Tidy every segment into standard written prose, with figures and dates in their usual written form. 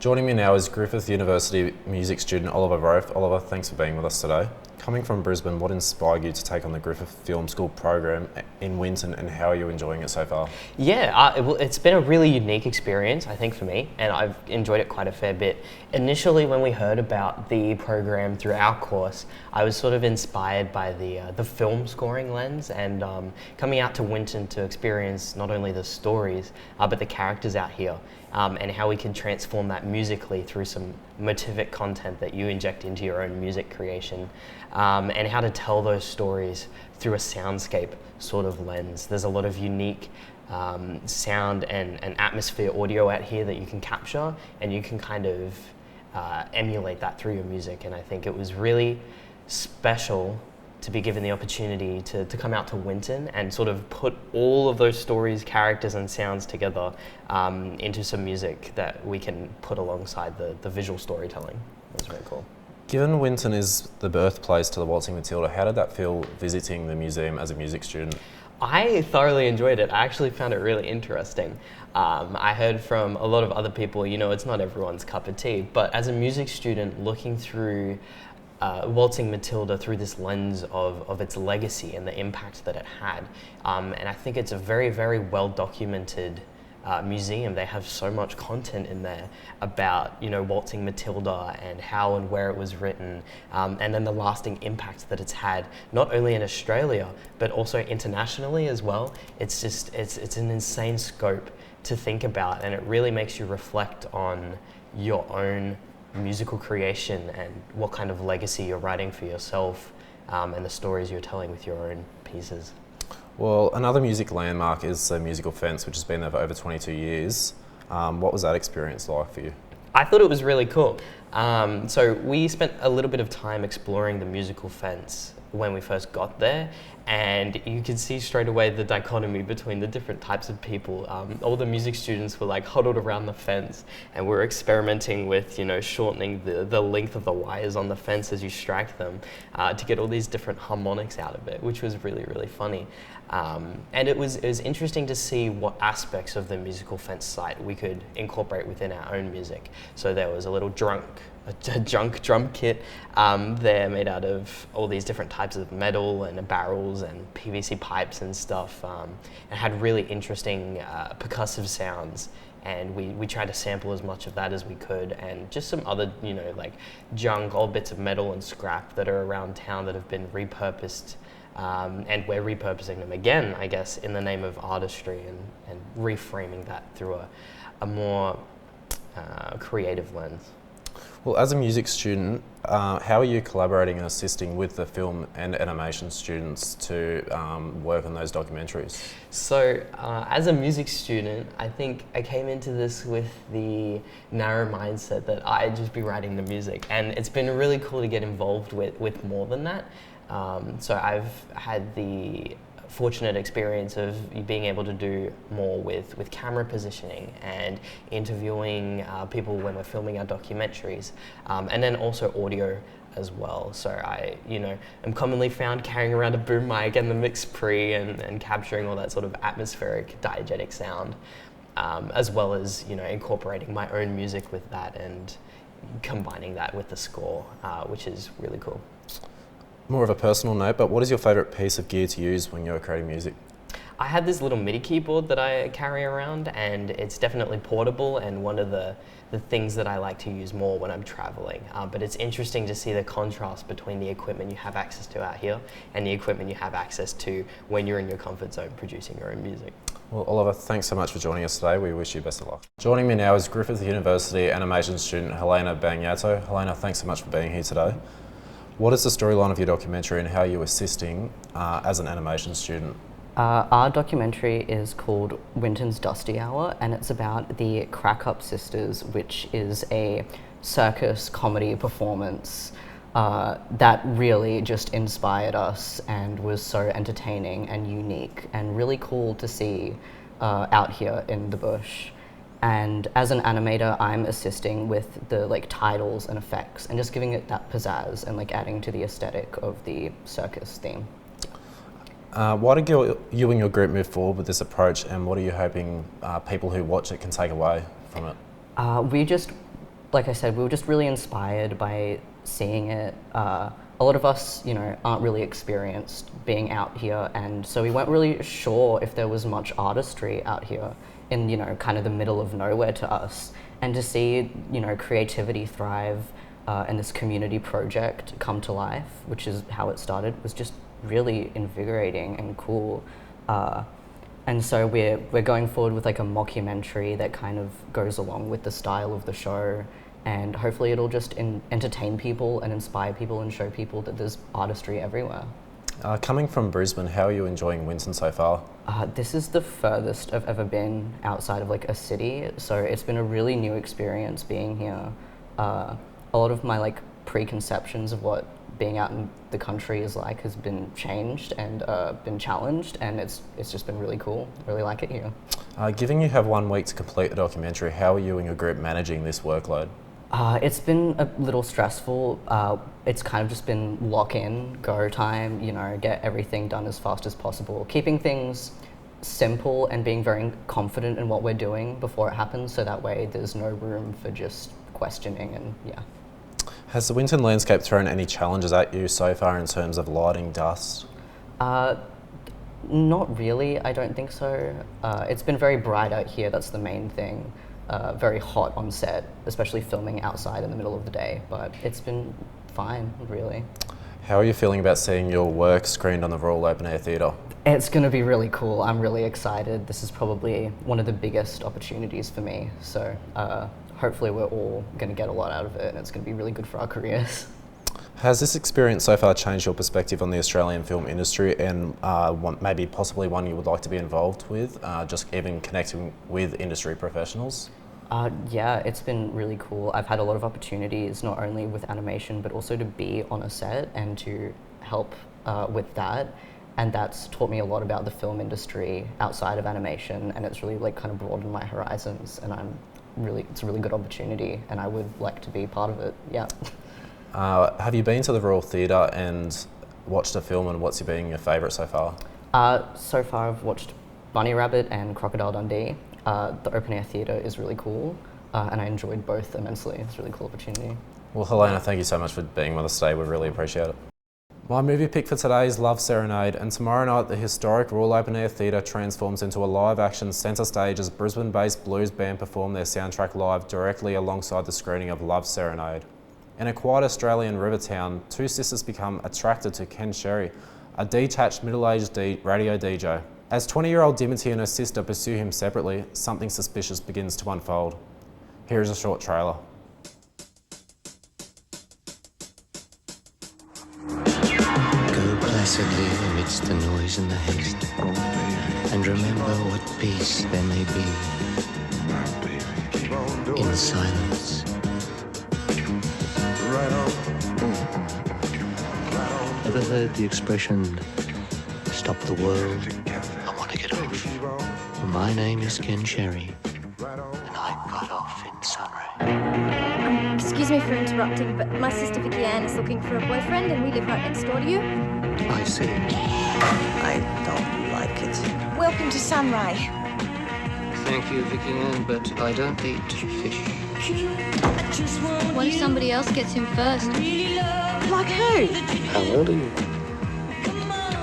Joining me now is Griffith University music student Oliver Rofe. Oliver, thanks for being with us today. Coming from Brisbane, what inspired you to take on the Griffith Film School program in Winton, and how are you enjoying it so far? Yeah, it's been a really unique experience, I think, for me, and I've enjoyed it quite a fair bit. Initially, when we heard about the program through our course, I was sort of inspired by the film scoring lens, and coming out to Winton to experience not only the stories, but the characters out here, and how we can transform that musically through some motivic content that you inject into your own music creation, and how to tell those stories through a soundscape sort of lens. There's a lot of unique sound and atmosphere audio out here that you can capture, and you can kind of emulate that through your music. And I think it was really special to be given the opportunity to come out to Winton and sort of put all of those stories, characters and sounds together into some music that we can put alongside the visual storytelling. It was very cool. Given Winton is the birthplace to the Waltzing Matilda, how did that feel visiting the museum as a music student? I thoroughly enjoyed it. I actually found it really interesting. I heard from a lot of other people, you know, it's not everyone's cup of tea, but as a music student looking through Waltzing Matilda through this lens of its legacy and the impact that it had. And I think it's a very, very well documented museum. They have so much content in there about, you know, Waltzing Matilda and how and where it was written, and then the lasting impact that it's had, not only in Australia, but also internationally as well. It's just, it's an insane scope to think about, and it really makes you reflect on your own musical creation and what kind of legacy you're writing for yourself, and the stories you're telling with your own pieces. Well, another music landmark is the musical fence, which has been there for over 22 years. What was that experience like for you? I thought it was really cool. So we spent a little bit of time exploring the musical fence when we first got there, and you can see straight away the dichotomy between the different types of people. All the music students were like huddled around the fence, and we're experimenting with, you know, shortening the length of the wires on the fence as you strike them to get all these different harmonics out of it, which was really, really funny. And it was interesting to see what aspects of the musical fence site we could incorporate within our own music. So there was a little junk drum kit there made out of all these different types of metal and barrels and PVC pipes and stuff. It had really interesting percussive sounds, and we tried to sample as much of that as we could, and just some other, you know, like junk, old bits of metal and scrap that are around town that have been repurposed. And we're repurposing them again, I guess, in the name of artistry, and reframing that through a more creative lens. Well, as a music student, how are you collaborating and assisting with the film and animation students to work on those documentaries? So, as a music student, I think I came into this with the narrow mindset that I'd just be writing the music, and it's been really cool to get involved with more than that. So I've had the fortunate experience of being able to do more with camera positioning and interviewing people when we're filming our documentaries, and then also audio as well. So I, you know, am commonly found carrying around a boom mic and the mix pre and capturing all that sort of atmospheric diegetic sound, as well as, you know, incorporating my own music with that and combining that with the score, which is really cool. More of a personal note, but what is your favourite piece of gear to use when you're creating music? I have this little MIDI keyboard that I carry around, and it's definitely portable and one of the things that I like to use more when I'm traveling. But it's interesting to see the contrast between the equipment you have access to out here and the equipment you have access to when you're in your comfort zone producing your own music. Well, Oliver, thanks so much for joining us today. We wish you best of luck. Joining me now is Griffith University animation student Helena Bagnato. Helena, thanks so much for being here today. What is the storyline of your documentary, and how are you assisting as an animation student? Our documentary is called Winton's Dusty Hour, and it's about the Crack Up Sisters, which is a circus comedy performance that really just inspired us and was so entertaining and unique and really cool to see out here in the bush. And as an animator, I'm assisting with the titles and effects and just giving it that pizzazz and adding to the aesthetic of the circus theme. Why did you and your group move forward with this approach, and what are you hoping people who watch it can take away from it? We just like I said, we were just really inspired by seeing it. A lot of us, aren't really experienced being out here, and so we weren't really sure if there was much artistry out here in, kind of the middle of nowhere to us. And to see, creativity thrive and this community project come to life, which is how it started, was just really invigorating and cool. And so we're going forward with like a mockumentary that kind of goes along with the style of the show, and hopefully it'll just entertain people and inspire people and show people that there's artistry everywhere. Coming from Brisbane, how are you enjoying Winton so far? This is the furthest I've ever been outside of like a city, so it's been a really new experience being here. A lot of my like preconceptions of what being out in the country is like has been changed and been challenged, and it's just been really cool. I really like it here. Given you have 1 week to complete the documentary, how are you and your group managing this workload? It's been a little stressful. It's kind of just been lock in, go time, get everything done as fast as possible. Keeping things simple and being very confident in what we're doing before it happens, so that way there's no room for just questioning and yeah. Has the Winton landscape thrown any challenges at you so far in terms of lighting, dust? Not really, I don't think so. It's been very bright out here, that's the main thing. Very hot on set, especially filming outside in the middle of the day, but it's been fine, really. How are you feeling about seeing your work screened on the Royal Open Air Theatre? It's going to be really cool. I'm really excited. This is probably one of the biggest opportunities for me, so hopefully we're all going to get a lot out of it, and it's going to be really good for our careers. Has this experience so far changed your perspective on the Australian film industry and maybe possibly one you would like to be involved with, just even connecting with industry professionals? Yeah, it's been really cool. I've had a lot of opportunities, not only with animation, but also to be on a set and to help with that. And that's taught me a lot about the film industry outside of animation, and it's really like kind of broadened my horizons, and it's a really good opportunity, and I would like to be part of it, yeah. Have you been to the Royal Theatre and watched a film, and what's been your favourite so far? So far I've watched Bunny Rabbit and Crocodile Dundee. The open air theatre is really cool, and I enjoyed both immensely. It's a really cool opportunity. Well, Helena, thank you so much for being with us today. We really appreciate it. My movie pick for today is Love Serenade, and tomorrow night the historic Royal Open Air Theatre transforms into a live-action centre stage as Brisbane-based blues band perform their soundtrack live directly alongside the screening of Love Serenade. In a quiet Australian river town, two sisters become attracted to Ken Sherry, a detached middle-aged radio DJ. As 20-year-old Dimity and her sister pursue him separately, something suspicious begins to unfold. Here is a short trailer. Go placidly amidst the noise and the haste, and remember what peace there may be in silence. Ever heard the expression, stop the world, I want to get off? Well, my name is Ken Sherry, and I got off in Sunray. Excuse me for interrupting, but my sister Vicky Ann is looking for a boyfriend and we live right next door to you. I see. I don't like it. Welcome to Sunray. Thank you, Vicky Ann, but I don't eat fish. What if somebody else gets him first? Like who? How old are you?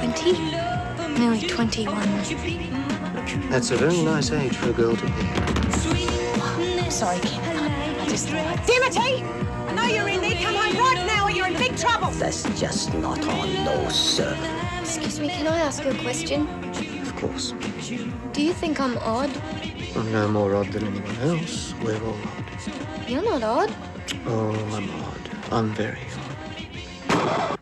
20? Nearly 21. That's a very nice age for a girl to be. Sorry, Ken. I just thought Dimity! I know you're in there. Come home right now or you're in big trouble. That's just not on, no, sir. Excuse me, can I ask you a question? Of course. Do you think I'm odd? I'm no more odd than anyone else. We're all odd. You're not odd. Oh, I'm odd. I'm very odd.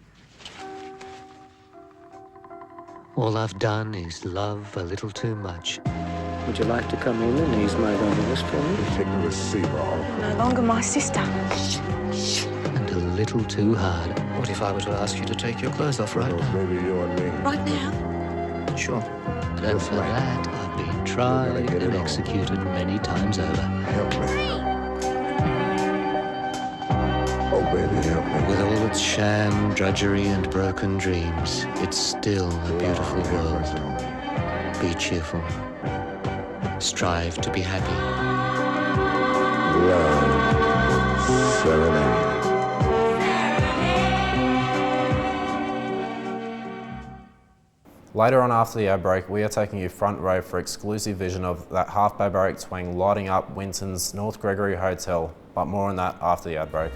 All I've done is love a little too much. Would you like to come in and ease my loneliness for me? Take the receiver off. No longer my sister. And a little too hard. What if I were to ask you to take your clothes off right now? Maybe you and me. Right now? Sure. And for that, I've been tried and executed many times over. Help me. Oh, baby, help me. With all its sham, drudgery, and broken dreams, it's still a beautiful world. Be cheerful. Strive to be happy. Love serenade. Later on after the ad break, we are taking you front row for exclusive vision of that half-barbaric twang lighting up Winton's North Gregory Hotel, but more on that after the ad break.